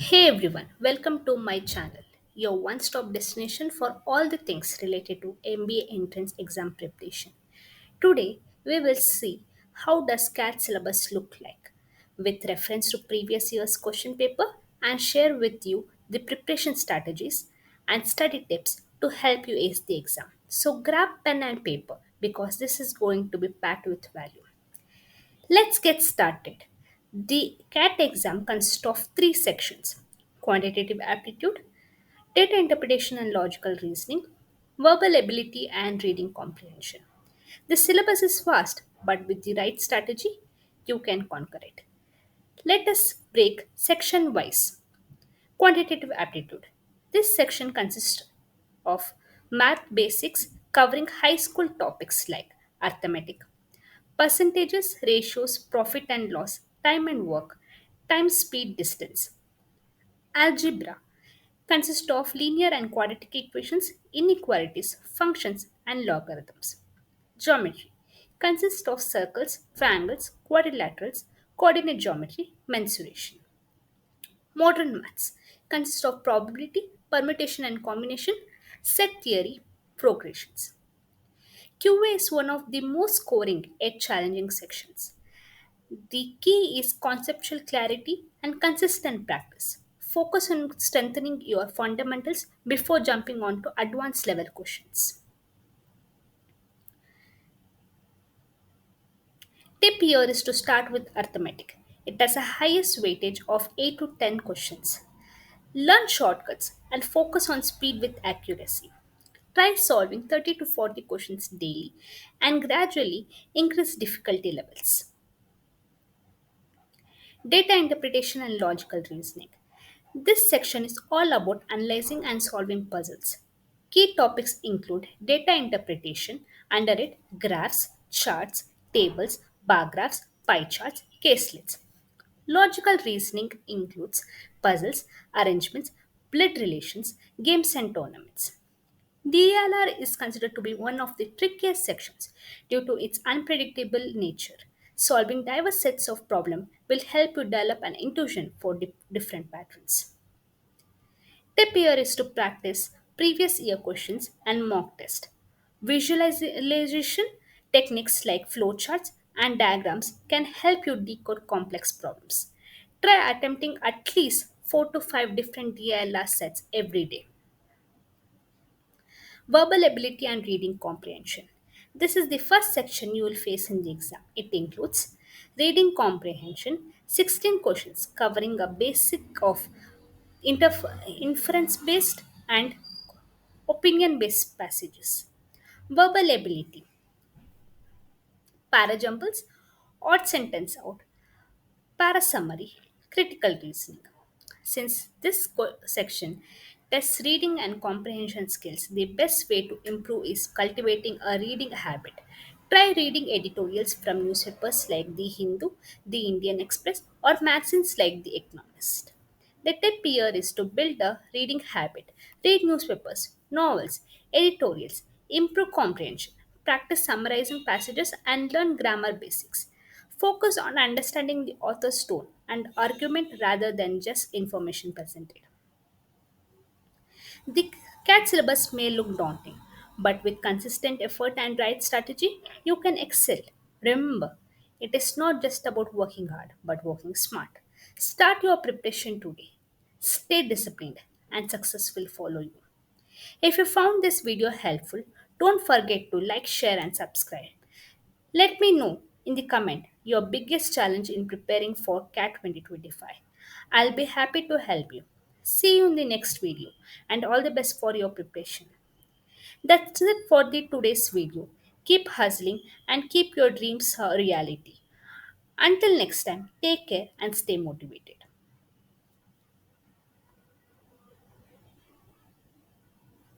Hey everyone, welcome to my channel, your one stop destination for all the things related to MBA entrance exam preparation. Today, we will see how does CAT syllabus look like with reference to previous year's question paper and share with you the preparation strategies and study tips to help you ace the exam. So grab pen and paper because this is going to be packed with value. Let's get started. The CAT exam consists of three sections: quantitative aptitude, data interpretation and logical reasoning, verbal ability, and reading comprehension. The syllabus is vast, but with the right strategy, you can conquer it. Let us break section wise. Quantitative aptitude. This section consists of math basics covering high school topics like arithmetic, percentages, ratios, profit and loss, time and work, time, speed, distance. Algebra consists of linear and quadratic equations, inequalities, functions, and logarithms. Geometry consists of circles, triangles, quadrilaterals, coordinate geometry, mensuration. Modern maths consists of probability, permutation and combination, set theory, progressions. QA is one of the most scoring yet challenging sections. The key is conceptual clarity and consistent practice. Focus on strengthening your fundamentals before jumping on to advanced level questions. Tip here is to start with arithmetic. It has a highest weightage of 8 to 10 questions. Learn shortcuts and focus on speed with accuracy. Try solving 30 to 40 questions daily and gradually increase difficulty levels. Data interpretation and logical reasoning. This section is all about analyzing and solving puzzles. Key topics include data interpretation, under it, graphs, charts, tables, bar graphs, pie charts, case lists. Logical reasoning includes puzzles, arrangements, blood relations, games, and tournaments. DLR is considered to be one of the trickiest sections due to its unpredictable nature. Solving diverse sets of problems will help you develop an intuition for different patterns. Tip here is to practice previous year questions and mock test. Visualization techniques like flowcharts and diagrams can help you decode complex problems. Try attempting at least 4 to 5 different DLR sets every day. Verbal ability and reading comprehension. This is the first section you will face in the exam. It includes reading comprehension, 16 questions covering a basic of inference based and opinion based passages. Verbal ability, parajumbles, odd sentence out, parasummary, critical reasoning. Since this section tests reading and comprehension skills, the best way to improve is cultivating a reading habit. Try reading editorials from newspapers like The Hindu, The Indian Express, or magazines like The Economist. The tip here is to build a reading habit. Read newspapers, novels, editorials, improve comprehension, practice summarizing passages, and learn grammar basics. Focus on understanding the author's tone and argument rather than just information presented. The CAT syllabus may look daunting, but with consistent effort and right strategy, you can excel. Remember, it is not just about working hard, but working smart. Start your preparation today. Stay disciplined, and success will follow you. If you found this video helpful, don't forget to like, share, and subscribe. Let me know in the comment your biggest challenge in preparing for CAT 2025. I'll be happy to help you. See you in the next video and all the best for your preparation. That's it for the today's video. Keep hustling and keep your dreams a reality. Until next time, take care and stay motivated.